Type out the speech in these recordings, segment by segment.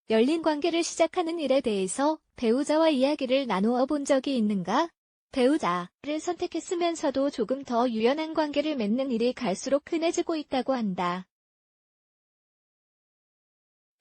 열린 관계를 시작하는 일에 대해서 배우자와 이야기를 나누어 본 적이 있는가? 배우자를 선택했으면서도 조금 더 유연한 관계를 맺는 일이 갈수록 흔해지고 있다고 한다.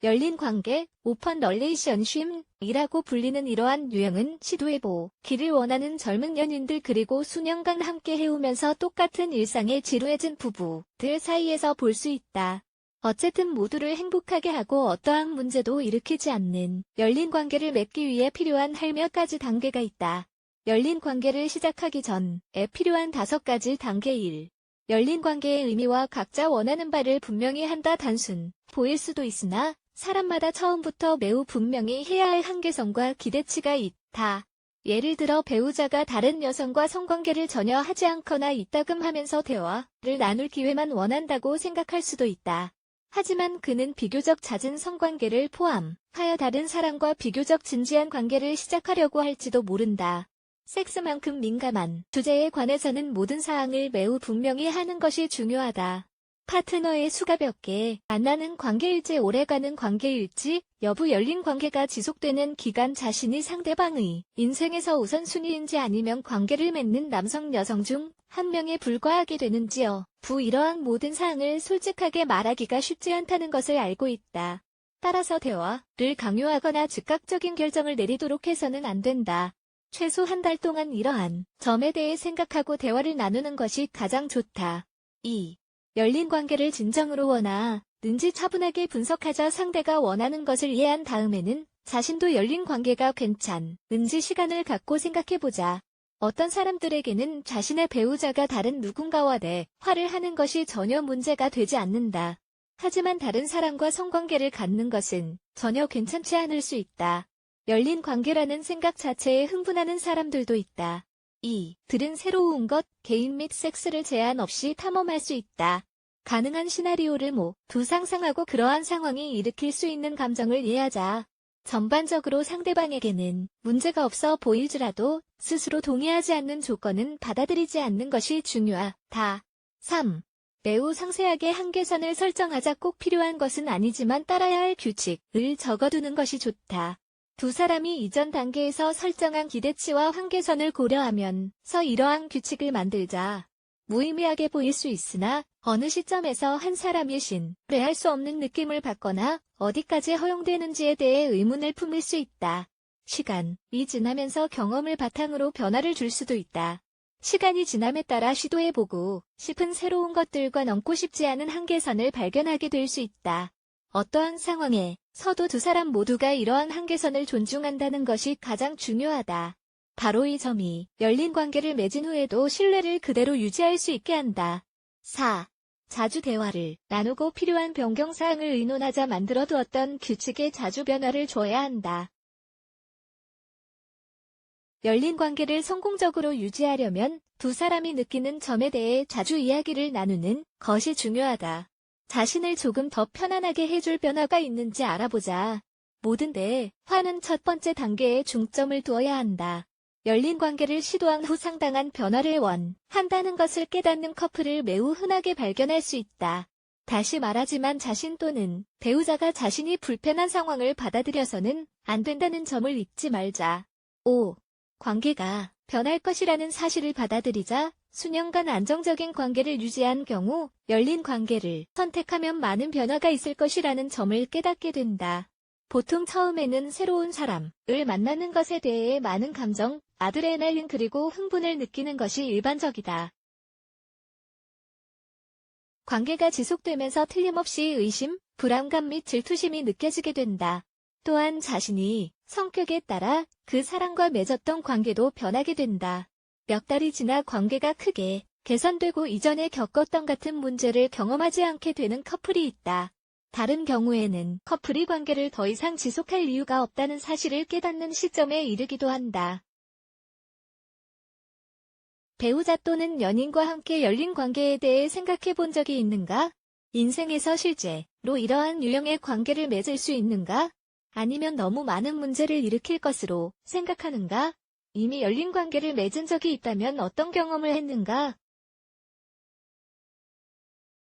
열린 관계, 오픈 럴레이션쉽이라고 불리는 이러한 유형은 시도해보기를 원하는 젊은 연인들 그리고 수년간 함께 해오면서 똑같은 일상에 지루해진 부부들 사이에서 볼 수 있다. 어쨌든 모두를 행복하게 하고 어떠한 문제도 일으키지 않는 열린 관계를 맺기 위해 필요한 할 몇 가지 단계가 있다. 열린 관계를 시작하기 전에 필요한 5가지 단계 1. 열린 관계의 의미와 각자 원하는 바를 분명히 한다. 단순 보일 수도 있으나 사람마다 처음부터 매우 분명히 해야 할 한계선과 기대치가 있다. 예를 들어 배우자가 다른 여성과 성관계를 전혀 하지 않거나 이따금하면서 대화를 나눌 기회만 원한다고 생각할 수도 있다. 하지만 그는 비교적 잦은 성관계를 포함하여 다른 사람과 비교적 진지한 관계를 시작하려고 할지도 모른다. 섹스만큼 민감한 주제에 관해서는 모든 사항을 매우 분명히 하는 것이 중요하다. 파트너의 수가 몇 개 만나는 관계일지 오래가는 관계일지 여부 열린 관계가 지속되는 기간 자신이 상대방의 인생에서 우선순위인지 아니면 관계를 맺는 남성 여성 중 한 명에 불과하게 되는지요. 이러한 모든 사항을 솔직하게 말하기가 쉽지 않다는 것을 알고 있다. 따라서 대화를 강요하거나 즉각적인 결정을 내리도록 해서는 안 된다. 최소 한 달 동안 이러한 점에 대해 생각하고 대화를 나누는 것이 가장 좋다. 2. 열린 관계를 진정으로 원하는지 차분하게 분석하자. 상대가 원하는 것을 이해한 다음에는 자신도 열린 관계가 괜찮은지 시간을 갖고 생각해보자. 어떤 사람들에게는 자신의 배우자가 다른 누군가와 대화를 하는 것이 전혀 문제가 되지 않는다. 하지만 다른 사람과 성관계를 갖는 것은 전혀 괜찮지 않을 수 있다. 열린 관계라는 생각 자체에 흥분하는 사람들도 있다. 2. 들은 새로운 것, 개인 및 섹스를 제한 없이 탐험할 수 있다. 가능한 시나리오를 모두 상상하고 그러한 상황이 일으킬 수 있는 감정을 이해하자. 전반적으로 상대방에게는 문제가 없어 보일지라도 스스로 동의하지 않는 조건은 받아들이지 않는 것이 중요하다. 3. 매우 상세하게 한계선을 설정하자. 꼭 필요한 것은 아니지만 따라야 할 규칙을 적어두는 것이 좋다. 두 사람이 이전 단계에서 설정한 기대치와 한계선을 고려하면서 이러한 규칙을 만들자. 무의미하게 보일 수 있으나 어느 시점에서 한 사람이 신뢰할 수 없는 느낌을 받거나 어디까지 허용되는지에 대해 의문을 품을 수 있다. 시간이 지나면서 경험을 바탕으로 변화를 줄 수도 있다. 시간이 지남에 따라 시도해보고 싶은 새로운 것들과 넘고 싶지 않은 한계선을 발견하게 될 수 있다. 어떠한 상황에서도 두 사람 모두가 이러한 한계선을 존중한다는 것이 가장 중요하다. 바로 이 점이 열린 관계를 맺은 후에도 신뢰를 그대로 유지할 수 있게 한다. 4. 자주 대화를 나누고 필요한 변경사항을 의논하자. 만들어두었던 규칙에 자주 변화를 줘야 한다. 열린 관계를 성공적으로 유지하려면 두 사람이 느끼는 점에 대해 자주 이야기를 나누는 것이 중요하다. 자신을 조금 더 편안하게 해줄 변화가 있는지 알아보자. 모든 대화는 첫 번째 단계에 중점을 두어야 한다. 열린 관계를 시도한 후 상당한 변화를 원한다는 것을 깨닫는 커플을 매우 흔하게 발견할 수 있다. 다시 말하지만 자신 또는 배우자가 자신이 불편한 상황을 받아들여서는 안 된다는 점을 잊지 말자. 5. 관계가 변할 것이라는 사실을 받아들이자. 수년간 안정적인 관계를 유지한 경우 열린 관계를 선택하면 많은 변화가 있을 것이라는 점을 깨닫게 된다. 보통 처음에는 새로운 사람을 만나는 것에 대해 많은 감정, 아드레날린 그리고 흥분을 느끼는 것이 일반적이다. 관계가 지속되면서 틀림없이 의심, 불안감 및 질투심이 느껴지게 된다. 또한 자신이 성격에 따라 그 사람과 맺었던 관계도 변하게 된다. 몇 달이 지나 관계가 크게 개선되고 이전에 겪었던 같은 문제를 경험하지 않게 되는 커플이 있다. 다른 경우에는 커플이 관계를 더 이상 지속할 이유가 없다는 사실을 깨닫는 시점에 이르기도 한다. 배우자 또는 연인과 함께 열린 관계에 대해 생각해 본 적이 있는가? 인생에서 실제로 이러한 유형의 관계를 맺을 수 있는가? 아니면 너무 많은 문제를 일으킬 것으로 생각하는가? 이미 열린 관계를 맺은 적이 있다면 어떤 경험을 했는가?